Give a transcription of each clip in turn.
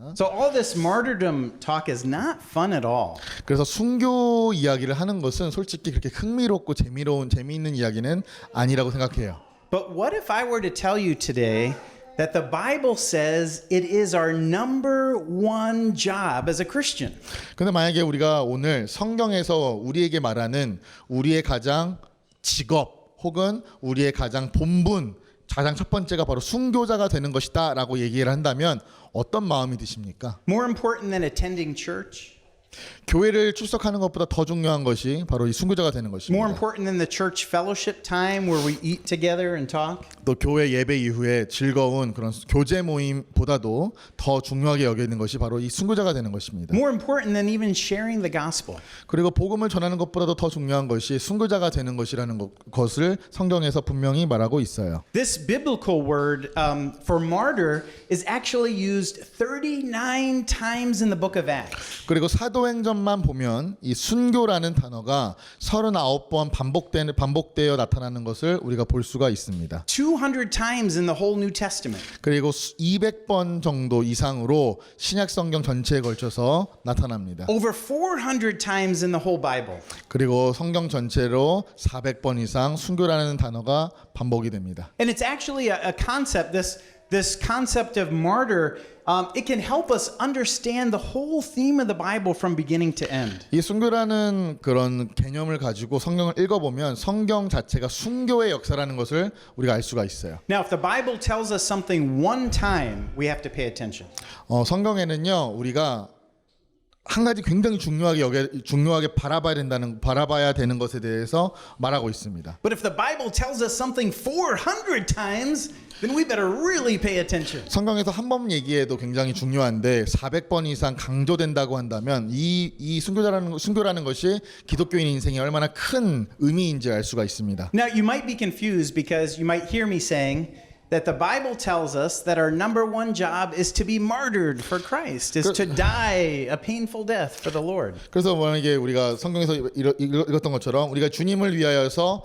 있습니다. So all this martyrdom talk is not fun at all. 그래서 순교 이야기를 하는 것은 솔직히 그렇게 흥미롭고 재미있는 이야기는 아니라고 생각해요. But what if I were to tell you today that the Bible says it is our number one job as a Christian? 근데 만약에 우리가 오늘 성경에서 우리에게 말하는 우리의 가장 직업 혹은 우리의 가장 본분, 가장 첫 번째가 바로 순교자가 되는 것이다라고 얘기를 한다면 어떤 마음이 드십니까? More important than attending church? 교회를 출석하는 것보다 더 중요한 것이 바로 이 순교자가 되는 More 것입니다. important than the church fellowship time where we eat together and talk? 또 교회 예배 이후에 즐거운 그런 교제 모임보다도 더 중요하게 여기는 것이 바로 이 순교자가 되는 것입니다. More important than even sharing the gospel? 그리고 복음을 전하는 것보다도 더 중요한 것이 순교자가 되는 것이라는 것을 성경에서 분명히 말하고 있어요. This biblical word for martyr is actually used 39 times in the book of Acts. 그리고 사도행전만 보면 이 순교라는 단어가 39번 반복되어 나타나는 것을 우리가 볼 수가 있습니다. 200 times in the whole New Testament. 그리고 200번 정도 이상으로 신약 성경 전체에 걸쳐서 나타납니다. Over 400 times in the whole Bible. 그리고 성경 전체로 400번 이상 순교라는 단어가 반복이 됩니다. And it's actually a concept, this concept of martyr, it can help us understand the whole theme of the Bible from beginning to end. 이 순교라는 그런 개념을 가지고 성경을 읽어보면 성경 자체가 순교의 역사라는 것을 우리가 알 수가 있어요. Now, if the Bible tells us something one time, we have to pay attention. 성경에는요 우리가 한 가지 굉장히 중요하게 바라봐야 되는 것에 대해서 말하고 있습니다. But if the Bible tells us something 400 times, then we better really pay attention. 성경에서 한 번 얘기해도 굉장히 중요한데 400번 이상 강조된다고 한다면 이 순교라는 것이 기독교인 인생에 얼마나 큰 의미인지 알 수가 있습니다. Now, you might be confused because you might hear me saying that the Bible tells us that our number one job is to be martyred for Christ, is to die a painful death for the Lord. 그래서 만약에 우리가 성경에서 읽었던 것처럼 우리가 주님을 위하여서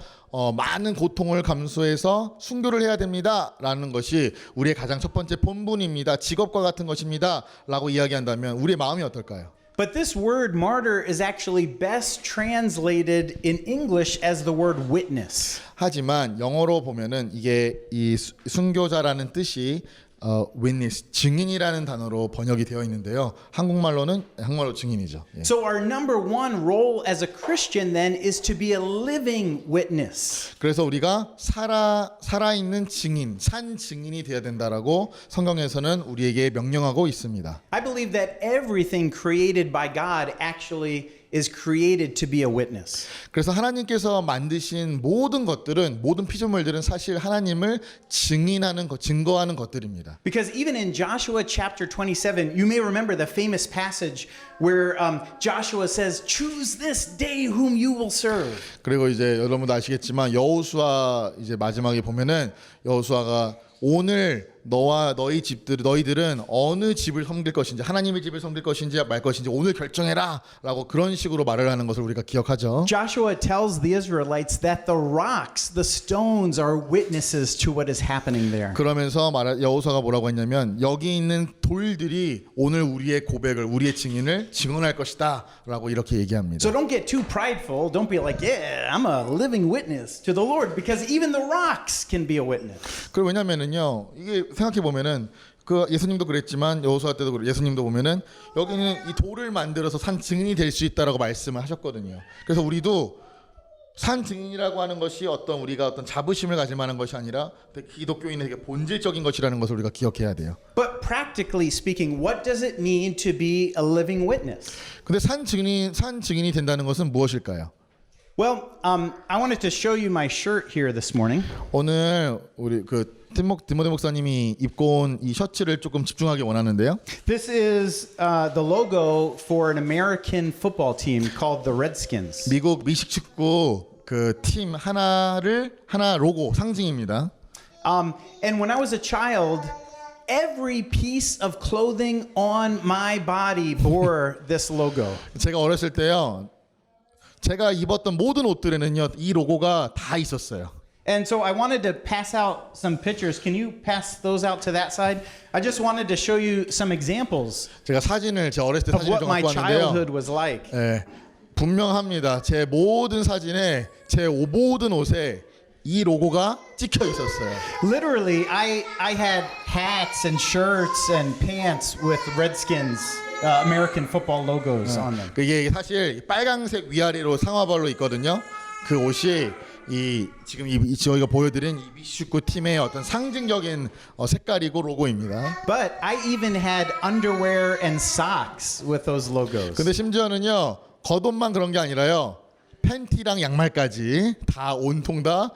많은 고통을 감수해서 순교를 해야 됩니다라는 것이 우리의 가장 첫 번째 본분입니다. 직업과 같은 것입니다라고 이야기한다면 우리의 마음이 어떨까요? But this word martyr is actually best translated in English as the word witness. 하지만 영어로 보면은 이게 이 순교자라는 뜻이 witness, 증인이라는 단어로 번역이 되어 있는데요. 한국말로 증인이죠. 예. So our number one role as a Christian then is to be a living witness. 그래서 우리가 살아있는 증인, 산 증인이 되어야 된다라고 성경에서는 우리에게 명령하고 있습니다. I believe that everything created by God actually is created to be a witness. 그래서 하나님께서 만드신 모든 피조물들은 사실 하나님을 증거하는 것들입니다. Because even in Joshua chapter 27, you may remember the famous passage where Joshua says, "Choose this day whom you will serve." 그리고 이제 여러분도 아시겠지만 여호수아 이제 마지막에 보면은 여호수아가 오늘 너와 너희들은 어느 집을 섬길 것인지 하나님의 집을 섬길 것인지 말 것인지 오늘 결정해라라고 그런 식으로 말을 하는 것을 우리가 기억하죠. Joshua tells the Israelites that the rocks, the stones are witnesses to what is happening there. 그러면서 여호수아가 뭐라고 했냐면 여기 있는 돌들이 오늘 우리의 고백을 우리의 증인을 증언할 것이다라고 이렇게 얘기합니다. So don't get too prideful. Don't be like, "Yeah, I'm a living witness to the Lord," because even the rocks can be a witness. 그리고 왜냐면은요 이게 생각해 보면은 그 예수님도 그랬지만 여호수아 때도 예수님도 보면은 여기는 이 돌을 만들어서 산 증인이 될 수 있다라고 말씀을 하셨거든요. 그래서 우리도 산 증인이라고 하는 것이 우리가 어떤 자부심을 가질 만한 것이 아니라 기독교인에게 본질적인 것이라는 것을 우리가 기억해야 돼요. But practically speaking, what does it mean to be a living witness? 근데 산 증인이 된다는 것은 무엇일까요? Well, I wanted to show you my shirt here this morning. 오늘 우리 디모데 목사님이 입고 온 이 셔츠를 조금 집중하기 원하는데요. This is the logo for an American football team called the Redskins. 미국 미식 축구 그 팀 하나 로고 상징입니다. And when I was a child, every piece of clothing on my body bore this logo. 제가 어렸을 때요. 제가 입었던 모든 옷들에는요. 이 로고가 다 있었어요. And so I wanted to pass out some pictures. Can you pass those out to that side? I just wanted to show you some examples 제가 사진을 제 어렸을 때 of 사진을 what 좀 my 갖고 왔는데요. childhood was like. 예, 분명합니다. 제 모든 사진에 제 모든 옷에 이 로고가 찍혀 있었어요. Literally, I had hats and shirts and pants with Redskins American football logos on them. 그게 사실 빨강색 위아래로 상하발로 있거든요. 그 옷이 이 지금 저희가 보여드린 이 미식축구 팀의 어떤 상징적인 색깔이고 로고입니다. But I even had underwear and socks with those logos. 근데 심지어는요 겉옷만 그런 게 아니라요 팬티랑 양말까지 다 온통 다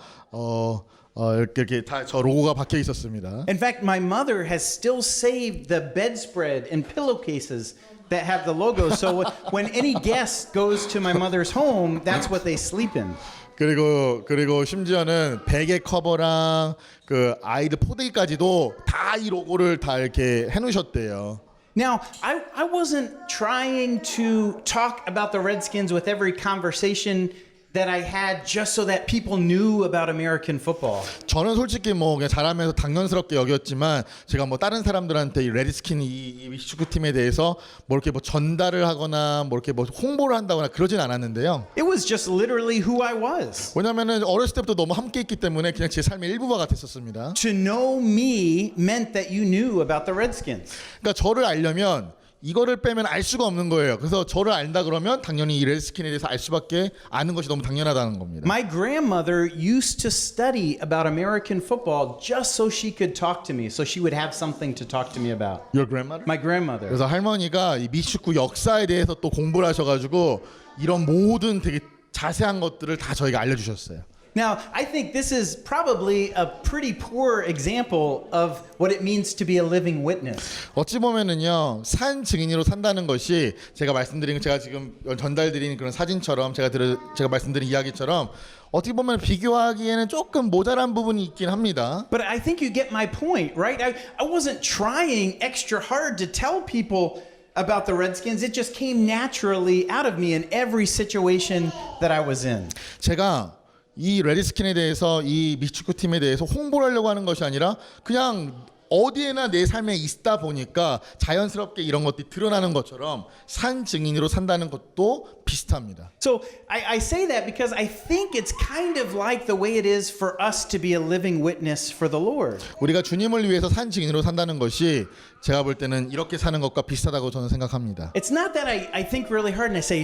이렇게 다 저 로고가 박혀 있었습니다. In fact, my mother has still saved the bedspread and pillowcases that have the logo. So when any guest goes to my mother's home, that's what they sleep in. 그리고 심지어는 베개 커버랑 그 아이들 포대기까지도 다 이 로고를 다 이렇게 해놓으셨대요. Now, I wasn't trying to talk about the Redskins with every conversation that I had just so that people knew about American football. 저는 솔직히 뭐 그냥 잘하면서 당연스럽게 여겼지만 제가 뭐 다른 사람들한테 이 레드스킨 이 축구팀에 대해서 뭐 이렇게 뭐 전달을 하거나 뭐 이렇게 뭐 홍보를 한다거나 그러진 않았는데요. It was just literally who I was. 왜냐면은 어렸을 때부터 너무 함께 있기 때문에 그냥 제 삶의 일부가 같았었습니다. To know me meant that you knew about the Redskins. 그러니까 저를 알려면 이거를 빼면 알 수가 없는 거예요. 그래서 저를 안다 그러면 당연히 이 레드스킨에 대해서 알 수밖에 아는 것이 너무 당연하다는 겁니다. My grandmother used to study about American football just so she could talk to me, so she would have something to talk to me about. Your grandmother? My grandmother. 그래서 할머니가 이 미식축구 역사에 대해서 또 공부를 하셔가지고 이런 모든 되게 자세한 것들을 다 저희가 알려주셨어요. Now, I think this is probably a pretty poor example of what it means to be a living witness. 어찌 보면은요 산 증인으로 산다는 것이 제가 말씀드린 제가 지금 전달드린 그런 사진처럼 제가 말씀드린 이야기처럼 어떻게 보면 비교하기에는 조금 모자란 부분이 있긴 합니다. But I think you get my point, right? I wasn't trying extra hard to tell people about the Redskins. It just came naturally out of me in every situation that I was in. 제가 이 레드스킨에 대해서 이 미축구팀에 대해서 홍보를 하려고 하는 것이 아니라 그냥 어디에나 내 삶에 있다 보니까 자연스럽게 이런 것들이 드러나는 것처럼 산 증인으로 산다는 것도 비슷합니다. So I say that because I think it's kind of like the way it is for us to be a living witness for the Lord. 우리가 주님을 위해서 산 증인으로 산다는 것이 제가 볼 때는 이렇게 사는 것과 비슷하다고 저는 생각합니다. It's not that I think really hard and I say,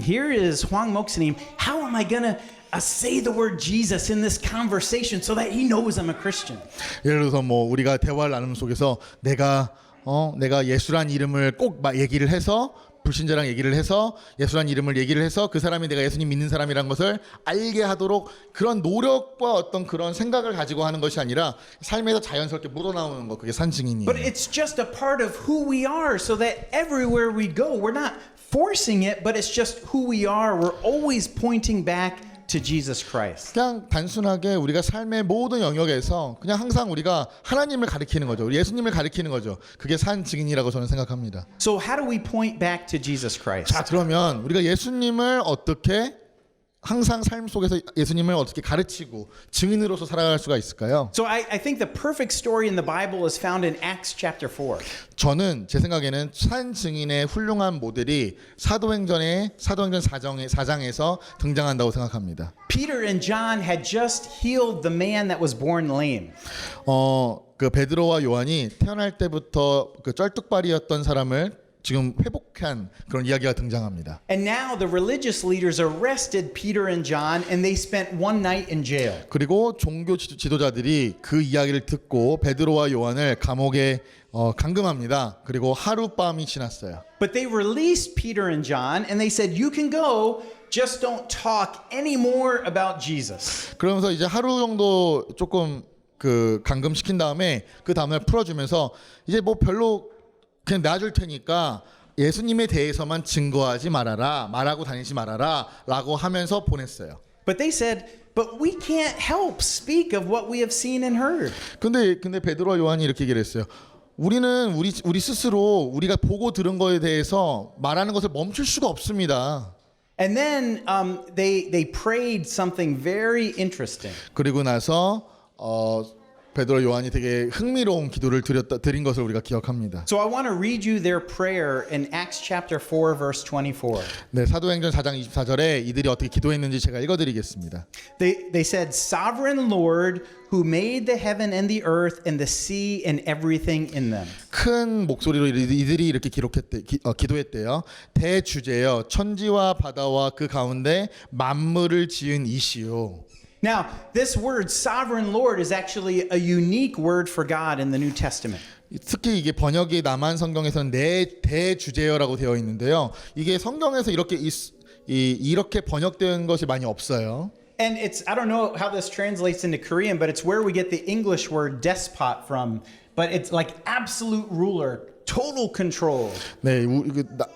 here is Hwang Moksanim. How am I gonna say the word Jesus in this conversation so that he knows I'm a Christian? 예를 들어서 뭐 우리가 대화를 나누는 속에서 내가 예수란 이름을 꼭 얘기를 해서 불신자랑 얘기를 해서 예수란 이름을 얘기를 해서 그 사람이 내가 예수님 믿는 사람이란 것을 알게 하도록 그런 노력과 어떤 그런 생각을 가지고 하는 것이 아니라 삶에서 자연스럽게 묻어나오는 것 그게 산 증인이에요. But it's just a part of who we are so that everywhere we go, we're not forcing it, but it's just who we are. We're always pointing back to Jesus Christ. 그냥 단순하게 우리가 삶의 모든 영역에서 그냥 항상 우리가 하나님을 가리키는 거죠. 예수님을 가리키는 거죠. 그게 산 증인이라고 저는 생각합니다. So how do we point back to Jesus Christ? 자, 그러면 우리가 예수님을 어떻게 항상 삶 속에서 예수님을 어떻게 가르치고 증인으로서 살아갈 수가 있을까요? So I think the perfect story in the Bible is found in Acts chapter 4. 저는 제 생각에는 산 증인의 훌륭한 모델이 사도행전 4장에서 등장한다고 생각합니다. Peter and John had just healed the man that was born lame. 그 베드로와 요한이 태어날 때부터 그 쩔뚝발이었던 사람을 지금 회복한 그런 이야기가 등장합니다. And now the religious leaders arrested Peter and John and they spent one night in jail. 그리고 종교 지도자들이 그 이야기를 듣고 베드로와 요한을 감옥에 감금합니다. 그리고 하룻밤이 지났어요. But they released Peter and John and they said, "You can go, just don't talk anymore about Jesus." 그러면서 이제 하루 정도 조금 그 감금시킨 다음에 그 다음날 풀어주면서 이제 뭐 별로 그냥 놔줄 테니까 예수님에 대해서만 증거하지 말아라, 말하고 다니지 말아라 라고 하면서 보냈어요. But they said, "But we can't help speak of what we have seen and heard." 근데 베드로와 요한이 이렇게 얘기를 했어요. 우리는 우리 스스로 우리가 보고 들은 거에 대해서 말하는 것을 멈출 수가 없습니다. And then they prayed something very interesting. 그리고 나서 베드로 요한이 되게 흥미로운 기도를 드린 것을 우리가 기억합니다. So I want to read you their prayer in Acts chapter 4 verse 24. 네, 사도행전 4장 24절에 이들이 어떻게 기도했는지 제가 읽어드리겠습니다. They said, Sovereign Lord, who made the heaven and the earth and the sea and everything in them. 큰 목소리로 이들이 이렇게 기도했대요. 대주제여 천지와 바다와 그 가운데 만물을 지은 이시요. Now, this word sovereign Lord is actually a unique word for God in the New Testament. 특히 이게 번역이 남한 성경에서는 내 대주제여라고 되어 있는데요. 이게 성경에서 이렇게 번역된 것이 많이 없어요. And I don't know how this translates into Korean, but it's where we get the English word despot from. But it's like absolute ruler, total control. 네,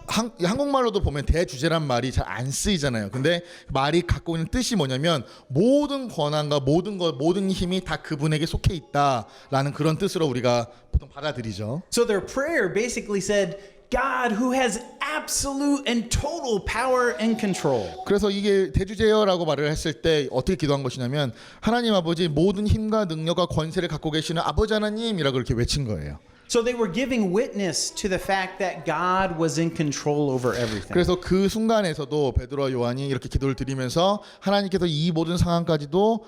한국말로도 보면 대주제란 말이 잘 안 쓰이잖아요. 근데 말이 갖고 있는 뜻이 뭐냐면 모든 권한과 모든 힘이 다 그분에게 속해 있다라는 그런 뜻으로 우리가 보통 받아들이죠. So their prayer basically said, God who has absolute and total power and control. 그래서 이게 대주제여라고 말을 했을 때 어떻게 기도한 것이냐면 하나님 아버지 모든 힘과 능력과 권세를 갖고 계시는 아버지 하나님이라고 이렇게 외친 거예요. So they were giving witness to the fact that God was in control over everything. 그래서 그 순간에서도 베드로와 요한이 이렇게 기도를 드리면서 하나님께서 이 모든 상황까지도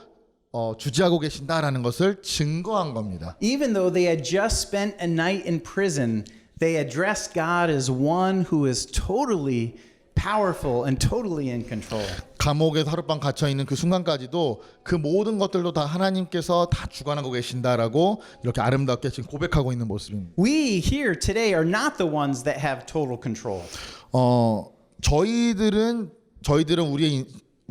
주지하고 계신다라는 것을 증거한 겁니다. Even though they had just spent a night in prison, they addressed God as one who is totally powerful and totally in control. 감옥에 하룻밤 갇혀 있는 그 순간까지도 그 모든 것들도 다 하나님께서 다 주관하고 계신다라고 이렇게 아름답게 지금 고백하고 있는 모습입니다. We here today are not the ones that have total control. 저희들은 우리의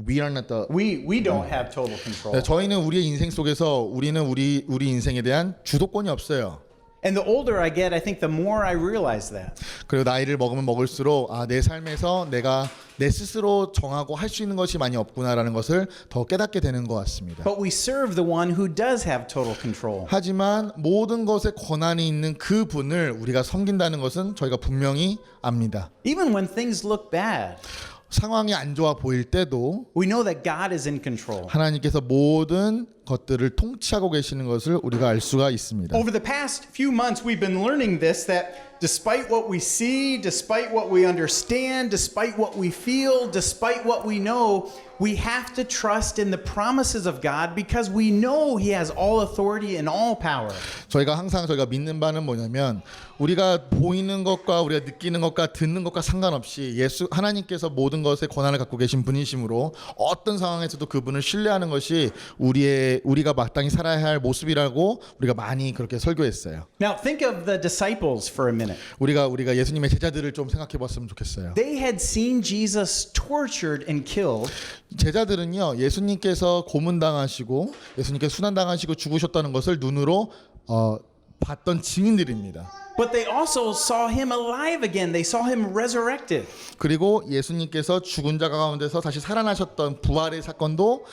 we are not the We don't have total control. 네, 저희는 우리의 인생 속에서 우리는 우리 인생에 대한 주도권이 없어요. And the older I get, I think the more I realize that. 그리고 나이를 먹으면 먹을수록 내 삶에서 내가 내 스스로 정하고 할 수 있는 것이 많이 없구나라는 것을 더 깨닫게 되는 것 같습니다. But we serve the one who does have total control. 하지만 모든 것에 권한이 있는 그 분을 우리가 섬긴다는 것은 저희가 분명히 압니다. Even when things look bad, 상황이 안 좋아 보일 때도 we know that God is in control. 하나님께서 모든 것들을 통치하고 계시는 것을 우리가 알 수가 있습니다. Over the past few months, we've been learning this, that despite what we see, despite what we understand, despite what we feel, despite what we know, we have to trust in the promises of God because we know He has all authority and all power. 저희가 믿는 바는 뭐냐면 우리가 보이는 것과 우리가 느끼는 것과 듣는 것과 상관없이 하나님께서 모든 것에 권한을 갖고 계신 분이시므로 어떤 상황에서도 그분을 신뢰하는 것이 우리가 마땅히 살아야 할 모습이라고 우리가 많이 그렇게 설교했어요. Now think of the disciples for a minute. 우리가 예수님의 제자들을 좀 생각해 봤으면 좋겠어요. They had seen Jesus tortured and killed. 제자들은요, 예수님께서 고문당하시고 예수님께서 순환당하시고 죽으셨다는 것을 눈으로 봤던 증인들입니다. But they also saw him alive again. They saw him resurrected. 그리고 예수님께서 죽은 자 가운데서 다시 살아나셨던 부활의 사건도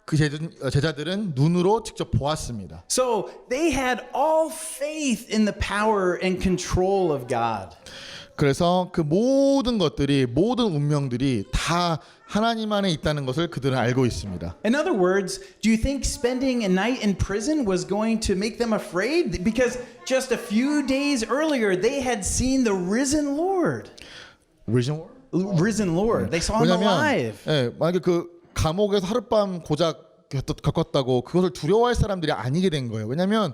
그 제자들은 눈으로 직접 보았습니다. So they had all faith in the power and control of God. 그래서 그 모든 운명들이 다 하나님 안에 있다는 것을 그들은 알고 있습니다. In other words, do you think spending a night in prison was going to make them afraid? Because just a few days earlier, they had seen the risen Lord. Risen Lord. They saw him alive. 만약에 그 감옥에서 하룻밤 고작 겪었다고 그것을 두려워할 사람들이 아니게 된 거예요. 왜냐하면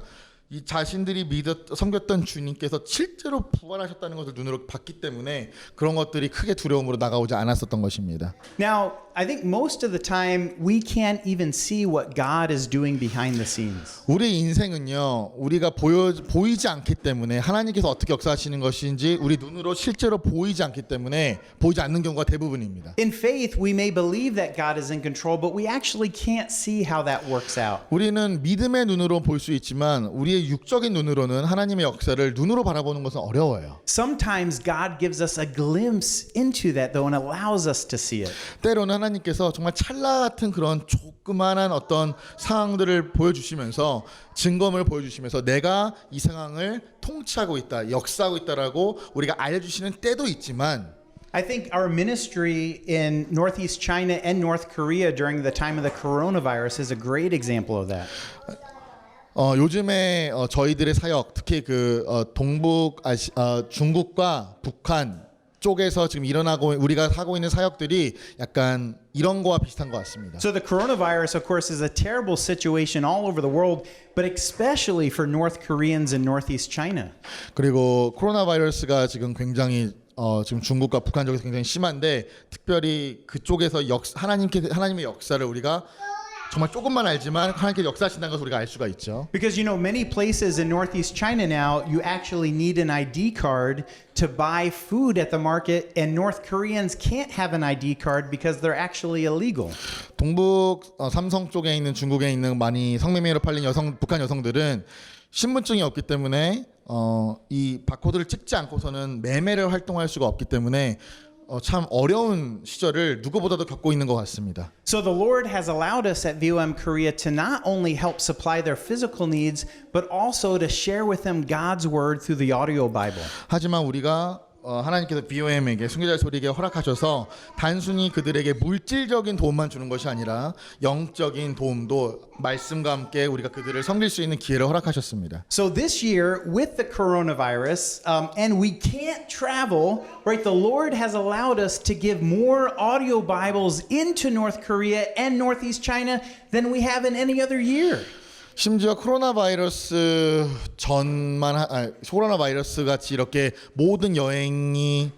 이 자신들이 섬겼던 주님께서 실제로 부활하셨다는 것을 눈으로 봤기 때문에 그런 것들이 크게 두려움으로 나가오지 않았었던 것입니다. Now, I think most of the time we can't even see what God is doing behind the scenes. 우리 인생은요, 우리가 보이지 않기 때문에 하나님께서 어떻게 역사하시는 것인지 우리 눈으로 실제로 보이지 않기 때문에 보이지 않는 경우가 대부분입니다. In faith, we may believe that God is in control, but we actually can't see how that works out. 우리는 믿음의 눈으로 볼 수 있지만 우리의 육적인 눈으로는 하나님의 역사를 눈으로 바라보는 것은 어려워요. Sometimes God gives us a glimpse into that though and allows us to see it. 때로는 하나님께서 정말 찰나 같은 그런 조그만한 어떤 상황들을 보여주시면서 증거를 보여주시면서 내가 이 상황을 통치하고 있다, 역사하고 있다라고 우리가 알려주시는 때도 있지만 I think our ministry in Northeast China and North Korea during the time of the coronavirus is a great example of that. 요즘에 저희들의 사역, 특히 중국과 북한 쪽에서 지금 일어나고 우리가 하고 있는 사역들이 약간 이런 거와 비슷한 것 같습니다. So the coronavirus, of course, is a terrible situation all over the world, but especially for North Koreans in Northeast China. 그리고 코로나 바이러스가 지금 굉장히 지금 중국과 북한 쪽에서 굉장히 심한데 특별히 그쪽에서 하나님의 역사를 우리가 정말 조금만 알지만 하나님께서 역사하신다는 것을 우리가 알 수가 있죠. Because you know, many places in Northeast China now, you actually need an ID card to buy food at the market, and North Koreans can't have an ID card because they're actually illegal. 동북 삼성 쪽에 있는 중국에 있는 많이 성매매로 팔린 북한 여성들은 신분증이 없기 때문에 이 바코드를 찍지 않고서는 매매를 활동할 수가 없기 때문에 참 어려운 시절을 누구보다도 겪고 있는 것 같습니다. So the Lord has allowed us at VOM Korea to not only help supply their physical needs, but also to share with them God's word through the audio Bible. 하지만 우리가 하나님께서 BOM에게 순교자의 소리에게 허락하셔서 단순히 그들에게 물질적인 도움만 주는 것이 아니라 영적인 도움도 말씀과 함께 우리가 그들을 섬길 수 있는 기회를 허락하셨습니다. So this year, with the coronavirus, and we can't travel, right? The Lord has allowed us to give more audio Bibles into North Korea and Northeast China than we have in any other year. 심지어 코로나 바이러스 코로나 바이러스 같이 이렇게 모든 여행이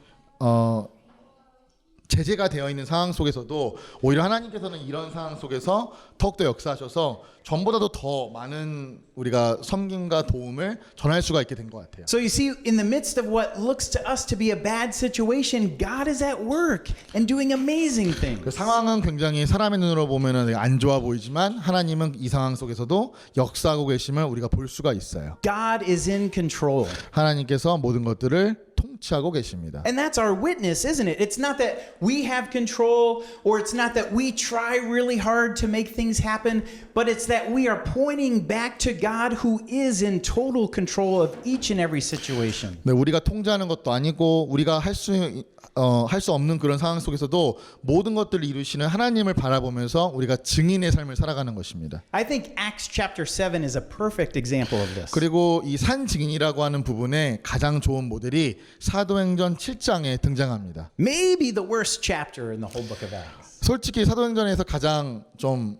제재가 되어 있는 상황 속에서도 오히려 하나님께서는 이런 상황 속에서 더욱더 역사하셔서 전보다도 더 많은 우리가 섬김과 도움을 전할 수가 있게 된 것 같아요. So you see, in the midst of what looks to us to be a bad situation, God is at work and doing amazing things. 그 상황은 굉장히 사람의 눈으로 보면은 안 좋아 보이지만 하나님은 이 상황 속에서도 역사하고 계심을 우리가 볼 수가 있어요. God is in control. 하나님께서 모든 것들을 통치하고 계십니다. And that's our witness, isn't it? It's not that we have control, or it's not that we try really hard to make things happen, but it's that we are pointing back to God who is in total control of each and every situation. 네, 우리가 통제하는 것도 아니고 우리가 할 수 없는 그런 상황 속에서도 모든 것들을 이루시는 하나님을 바라보면서 우리가 증인의 삶을 살아가는 것입니다. I think Acts chapter 7 is a perfect example of this. 그리고 이 산 증인이라고 하는 부분에 가장 좋은 모델이 사도행전 7장에 등장합니다. Maybe the worst chapter in the whole book of Acts. 솔직히 사도행전에서 가장 좀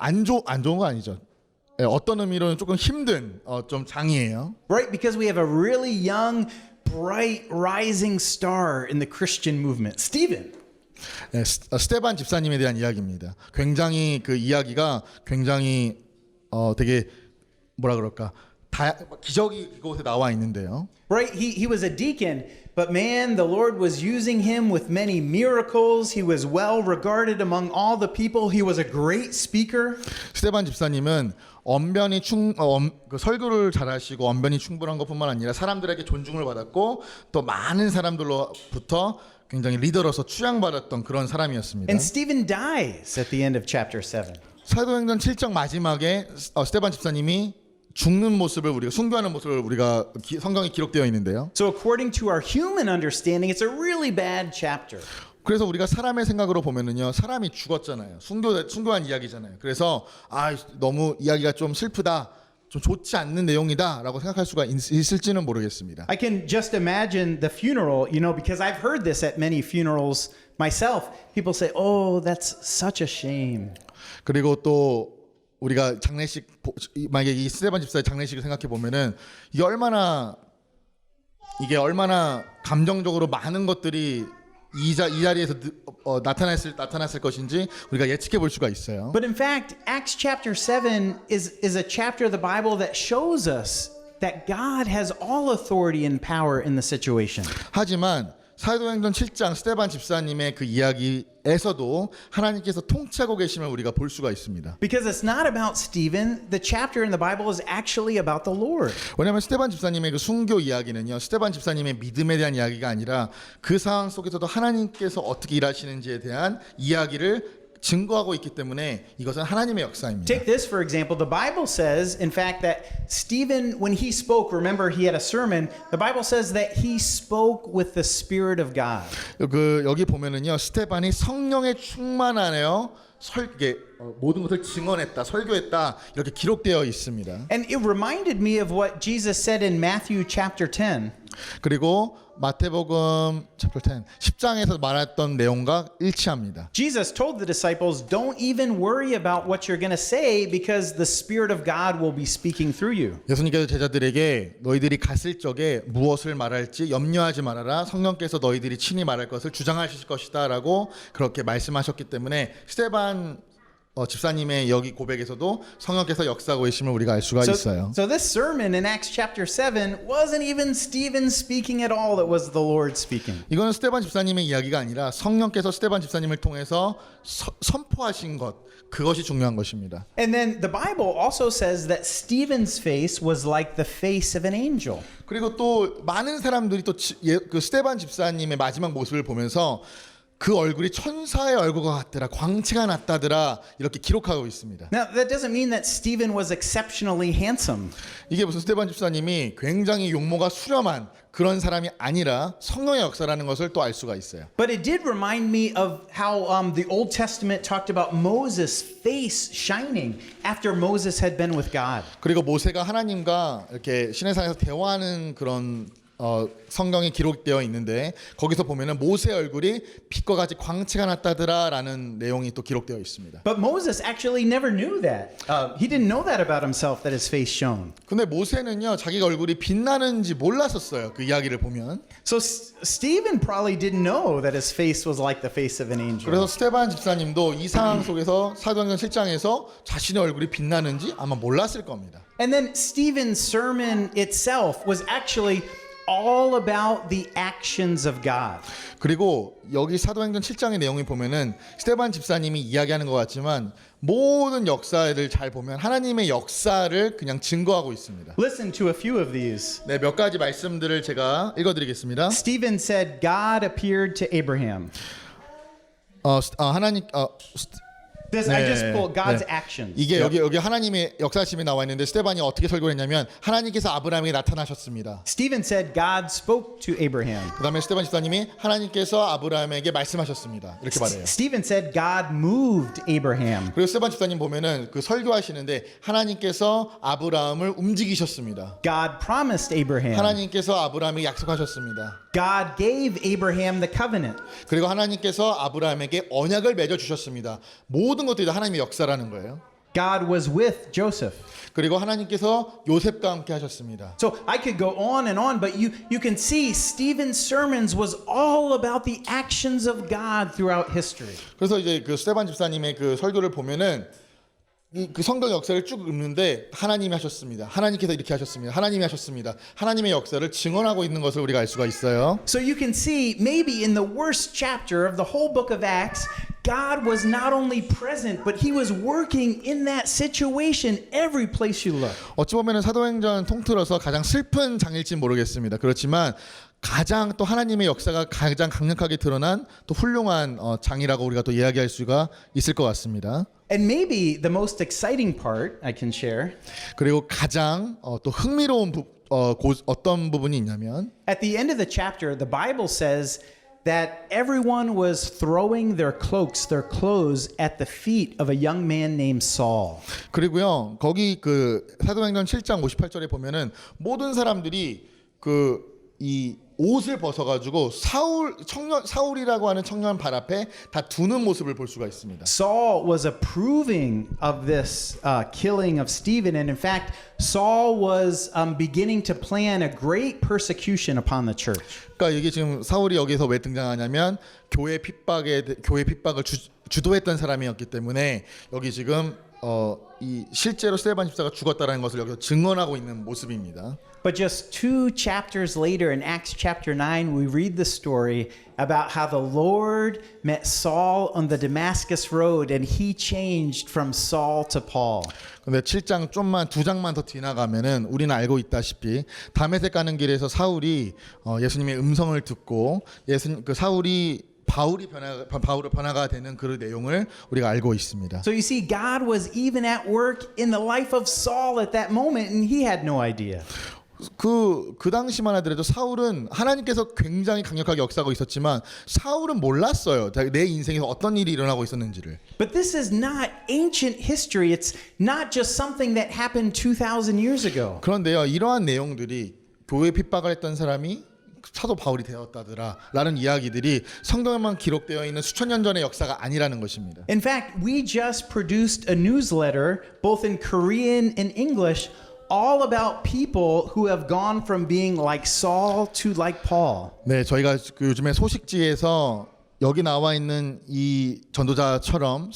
안 좋은 거 아니죠. 네, 어떤 의미로는 조금 힘든 좀 장이에요. Right? Because we have a really young, bright, rising star in the Christian movement, Stephen. 네, 스테반 집사님에 대한 이야기입니다. 굉장히 그 이야기가 굉장히 되게 뭐라 그럴까 기적이 그곳에 나와 있는데요. Right? He was a deacon, but man, the Lord was using him with many miracles. He was well regarded among all the people. He was a great speaker. 스테반 집사님은 설교를 잘하시고 언변이 충분한 것뿐만 아니라 사람들에게 존중을 받았고 또 많은 사람들로부터 굉장히 리더로서 추앙받았던 그런 사람이었습니다. And Stephen dies at the end of chapter 7. 사도행전 7장 마지막에 스테반 집사님이 죽는 모습을 우리가 순교하는 모습을 우리가 성경에 기록되어 있는데요. So according to our human understanding, it's a really bad chapter. 그래서 우리가 사람의 생각으로 보면은요, 사람이 죽었잖아요. 순교한 이야기잖아요. 그래서 너무 이야기가 좀 슬프다, 좀 좋지 않는 내용이다라고 생각할 수가 있을지는 모르겠습니다. I can just imagine the funeral, because I've heard this at many funerals myself. People say, "Oh, that's such a shame." 그리고 또 우리가 장례식 만약에 이 스테반 집사의 장례식을 생각해 보면은 이게 얼마나 감정적으로 많은 것들이 이 자리에서 나타났을 것인지 우리가 예측해 볼 수가 있어요. But in fact, Acts chapter 7 is a chapter of the Bible that shows us that God has all authority and power in the situation. 하지만 사도행전 7장 스테반 집사님의 그 이야기에서도 하나님께서 통치하고 계심을 우리가 볼 수가 있습니다. Because it's not about Stephen. The chapter in the Bible is actually about the Lord. 왜냐하면 스테반 집사님의 그 순교 이야기는요, 스테반 집사님의 믿음에 대한 이야기가 아니라 그 상황 속에서도 하나님께서 어떻게 일하시는지에 대한 이야기를 증거하고 있기 때문에 이것은 하나님의 역사입니다. Take this for example. The Bible says, in fact, that Stephen, when he spoke, remember he had a sermon. The Bible says that he spoke with the Spirit of God. 여기 보면은요, 스테반이 성령의 충만하여 모든 것을 증언했다, 설교했다 이렇게 기록되어 있습니다. And it reminded me of what Jesus said in Matthew chapter 10. 그리고 마태복음 chapter 10, 10장에서 말했던 내용과 일치합니다. Jesus told the disciples, don't even worry about what you're going to say because the Spirit of God will be speaking through you. 예수님께서 제자들에게 너희들이 갔을 적에 무엇을 말할지 염려하지 말아라. 성령께서 너희들이 친히 말할 것을 주장하실 것이다라고 그렇게 말씀하셨기 때문에 스데반 집사님의 여기 고백에서도 성령께서 역사하고 계심을 우리가 알 수가 있어요. So this sermon in Acts chapter 7 wasn't even Stephen speaking at all. It was the Lord speaking. 이거는 스데반 집사님의 이야기가 아니라 성령께서 스데반 집사님을 통해서 선포하신 것, 그것이 중요한 것입니다. And then the Bible also says that Stephen's face was like the face of an angel. 그리고 또 많은 사람들이 또 그 스데반 집사님의 마지막 모습을 보면서 그 얼굴이 천사의 얼굴과 같더라, 광채가 났다더라 이렇게 기록하고 있습니다. Now that doesn't mean that Stephen was exceptionally handsome. 이게 무슨 스데반 집사님이 굉장히 용모가 수렴한 그런 사람이 아니라 성령의 역사라는 것을 또 알 수가 있어요. But it did remind me of how the Old Testament talked about Moses' face shining after Moses had been with God. 그리고 모세가 하나님과 이렇게 시내산에서 대화하는 그런 성경이 기록되어 있는데 거기서 보면은 모세 얼굴이 빛과 같이 광채가 났다더라라는 내용이 또 기록되어 있습니다. But Moses actually never knew that. He didn't know that about himself, that his face shone. 근데 모세는요 자기가 얼굴이 빛나는지 몰랐었어요. 그 이야기를 보면. So Stephen probably didn't know that his face was like the face of an angel. 그래서 스데반 집사님도 이 상황 속에서 사도행전 7장에서 자신의 얼굴이 빛나는지 아마 몰랐을 겁니다. And then Stephen's sermon itself was actually all about the actions of God. 그리고 여기 사도행전 7장의 내용을 보면은 스데반 집사님이 이야기하는 것 같지만 모든 역사를 잘 보면 하나님의 역사를 그냥 증거하고 있습니다. Listen to a few of these. 네, 몇 가지 말씀들을 제가 읽어드리겠습니다. Stephen said God appeared to Abraham. 하나님 This I just pulled God's actions. 이게 여기 하나님의 역사심이 나와 있는데 스데반이 어떻게 설교를 했냐면 하나님께서 아브라함에게 나타나셨습니다. Stephen said God spoke to Abraham. 그다음에 스데반 집사님이 하나님께서 아브라함에게 말씀하셨습니다. 이렇게 말해요. Stephen said God moved Abraham. 그리고 스데반 집사님 보면은 그 설교하시는데 하나님께서 아브라함을 움직이셨습니다. God promised Abraham. 하나님께서 아브라함에게 약속하셨습니다. God gave Abraham the covenant. 그리고 하나님께서 아브라함에게 언약을 맺어 주셨습니다. 모든 것들이 다 하나님의 역사라는 거예요. God was with Joseph. 그리고 하나님께서 요셉과 함께 하셨습니다. So I could go on, but you can see Stephen's sermons was all about the actions of God throughout history. 그래서 이제 그 스데반 집사님의 그 설교를 보면은 그 성경 역사를 쭉 읽는데 하나님이 하셨습니다. 하나님께서 이렇게 하셨습니다. 하나님이 하셨습니다. 하나님의 역사를 증언하고 있는 것을 우리가 알 수가 있어요. So you can see maybe in the worst chapter of the whole book of Acts, God was not only present, but he was working in that situation every place you look. 어찌 보면은 사도행전 통틀어서 가장 슬픈 장일지 모르겠습니다. 그렇지만 가장 또 하나님의 역사가 가장 강력하게 드러난 또 훌륭한 장이라고 우리가 또 이야기할 수가 있을 것 같습니다. And maybe the most exciting part I can share. 그리고 가장 또 흥미로운 어떤 부분이 있냐면 At the end of the chapter, the Bible says that everyone was throwing their cloaks, their clothes at the feet of a young man named Saul. 그리고요 거기 그 사도행전 7장 58절에 보면은 모든 사람들이 이 옷을 벗어가지고 사울이라고 하는 청년 발 앞에 다 두는 모습을 볼 수가 있습니다. Saul was approving of this killing of Stephen, and in fact, Saul was beginning to plan a great persecution upon the church. 그러니까 이게 지금 사울이 여기서 왜 등장하냐면 교회 핍박을 주도했던 사람이었기 때문에 여기 지금 이 실제로 스데반 집사가 죽었다라는 것을 여기서 증언하고 있는 모습입니다. But just 2 chapters later in Acts chapter 9, we read the story about how the Lord met Saul on the Damascus road and he changed from Saul to Paul. 근데 7장 두 장만 더 지나가면은 우리는 알고 있다시피 다메섹 가는 길에서 사울이 예수님의 음성을 듣고 사울이 바울의 변화가 되는 그 내용을 우리가 알고 있습니다. So you see, God was even at work in the life of Saul at that moment, and he had no idea. 그 당시만 하더라도 사울은 하나님께서 굉장히 강력하게 역사하고 있었지만 사울은 몰랐어요. 내 인생에서 어떤 일이 일어나고 있었는지를. But this is not ancient history. It's not just something that happened 2,000 years ago. 그런데요, 이러한 내용들이 교회 핍박을 했던 사람이 사도 바울이 되었다더라라는 이야기들이 성경에만 기록되어 있는 수천 년 전의 역사가 아니라는 것입니다. In fact, we just produced a newsletter, both in Korean and English, all about people who have gone from being like Saul to like Paul. 네, 저희가 요즘에 소식지에서 여기 나와 있는 이 전도자처럼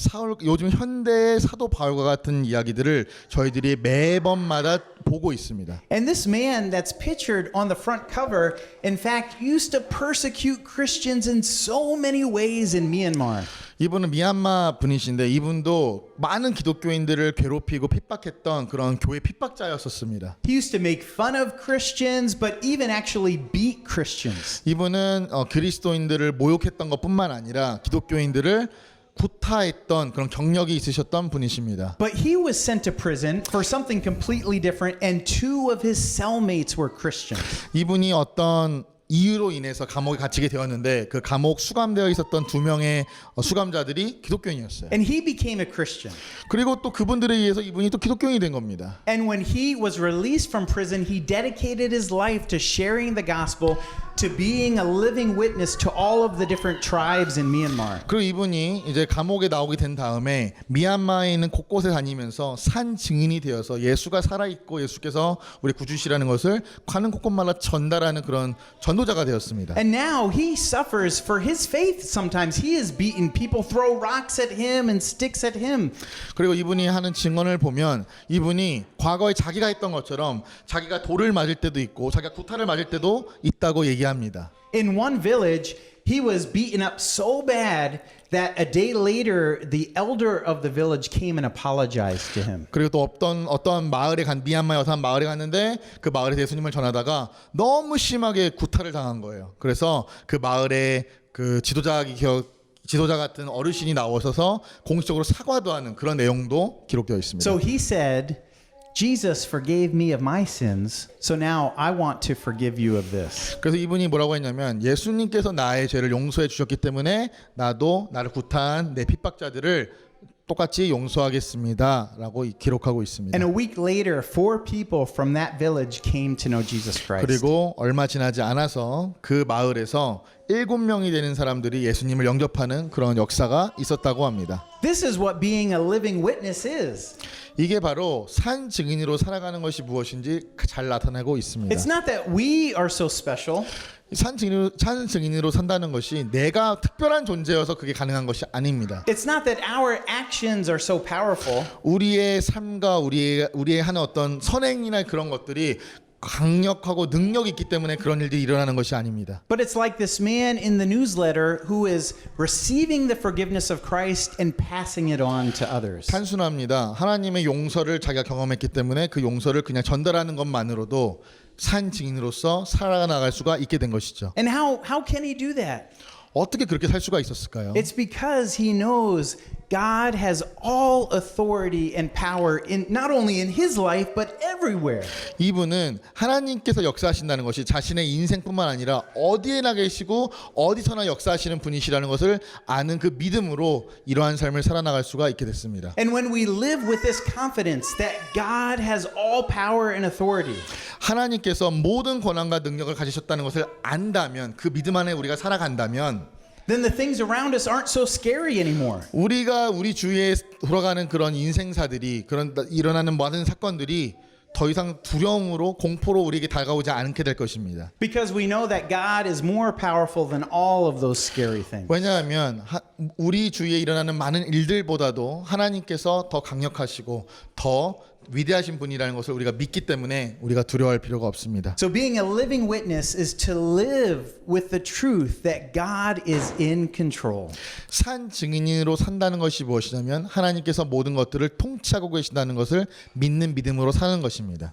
요즘 현대의 사도 바울과 같은 이야기들을 저희들이 매번마다 보고 있습니다. And this man that's pictured on the front cover, in fact, used to persecute Christians in so many ways in Myanmar. 이분은 미얀마 분이신데 이분도 많은 기독교인들을 괴롭히고 핍박했던 그런 교회 핍박자였었습니다. He used to make fun of Christians, but even actually beat Christians. 이분은 그리스도인들을 모욕했던 것뿐만 아니라 기독교인들을 구타했던 그런 경력이 있으셨던 분이십니다. But he was sent to prison for something completely different, and two of his cellmates were Christians. 이분이 어떤 이유로 인해서 감옥에 갇히게 되었는데 그 감옥 수감되어 있었던 두 명의 수감자들이 기독교인이었어요. And he became a Christian. 그리고 또 그분들에 의해서 이분이 또 기독교인이 된 겁니다. And when he was released from prison, he dedicated his life to sharing the gospel, to being a living witness to all of the different tribes in Myanmar. 그리고 이분이 이제 감옥에 나오게 된 다음에 미얀마에 있는 곳곳에 다니면서 산 증인이 되어서 예수가 살아있고 예수께서 우리 구주시라는 것을 가는 곳곳마다 전달하는 그런 전도자가 되었습니다. And now he suffers for his faith. Sometimes he is beaten. People throw rocks at him and sticks at him. 그리고 이분이 하는 증언을 보면 이분이 과거에 자기가 했던 것처럼 자기가 돌을 맞을 때도 있고 자기가 구타를 맞을 때도 있다고 얘기합니다. In one village, he was beaten up so bad that a day later, the elder of the village came and apologized to him. 그리고 또 어떤 마을에 미얀마의 어떤 마을에 갔는데 그 마을에 예수님을 전하다가 너무 심하게 구타를 당한 거예요. 그래서 그 마을에 그 지도자 같은 어르신이 나오셔서 공식적으로 사과도 하는 그런 내용도 기록되어 있습니다. So he said, Jesus forgave me of my sins, so now I want to forgive you of this. 그래서 이분이 뭐라고 했냐면 예수님께서 나의 죄를 용서해 주셨기 때문에 나도 나를 구타한 내 핍박자들을 똑같이 용서하겠습니다라고 기록하고 있습니다. And a week later, 4 people from that village came to know Jesus Christ. 그리고 얼마 지나지 않아서 그 마을에서 7명이 되는 사람들이 예수님을 영접하는 그런 역사가 있었다고 합니다. This is what being a living witness is. 이게 바로 산 증인으로 살아가는 것이 무엇인지 잘 나타내고 있습니다. It's not that we are so special. 산 증인으로 산다는 것이 내가 특별한 존재여서 그게 가능한 것이 아닙니다. It's not that our actions are so powerful. 우리의 삶과 우리의 하는 어떤 선행이나 그런 것들이 강력하고 능력이 있기 때문에 그런 일들이 일어나는 것이 아닙니다. But it's like this man in the newsletter who is receiving the forgiveness of Christ and passing it on to others. 단순합니다. 하나님의 용서를 자기가 경험했기 때문에 그 용서를 그냥 전달하는 것만으로도 산 증인으로서 살아나갈 수가 있게 된 것이죠. And how can he do that? 어떻게 그렇게 살 수가 있었을까요? It's because he knows God has all authority and power in not only in his life but everywhere. 이분은 하나님께서 역사하신다는 것이 자신의 인생뿐만 아니라 어디에나 계시고 어디서나 역사하시는 분이시라는 것을 아는 그 믿음으로 이러한 삶을 살아나갈 수가 있게 됐습니다. And when we live with this confidence that God has all power and authority, 하나님께서 모든 권한과 능력을 가지셨다는 것을 안다면 그 믿음 안에 우리가 살아간다면 then the things around us aren't so scary anymore. 우리가 우리 주위에 돌아가는 그런 인생사들이 그런 일어나는 많은 사건들이 더 이상 두려움으로 공포로 우리에게 다가오지 않게 될 것입니다. Because we know that God is more powerful than all of those scary things. 왜냐하면 우리 주위에 일어나는 많은 일들보다도 하나님께서 더 강력하시고 더 위대하신 분이라는 것을 우리가 믿기 때문에 우리가 두려워할 필요가 없습니다. So being a living witness is to live with the truth that God is in control. 산 증인으로 산다는 것이 무엇이냐면 하나님께서 모든 것들을 통치하고 계신다는 것을 믿는 믿음으로 사는 것입니다.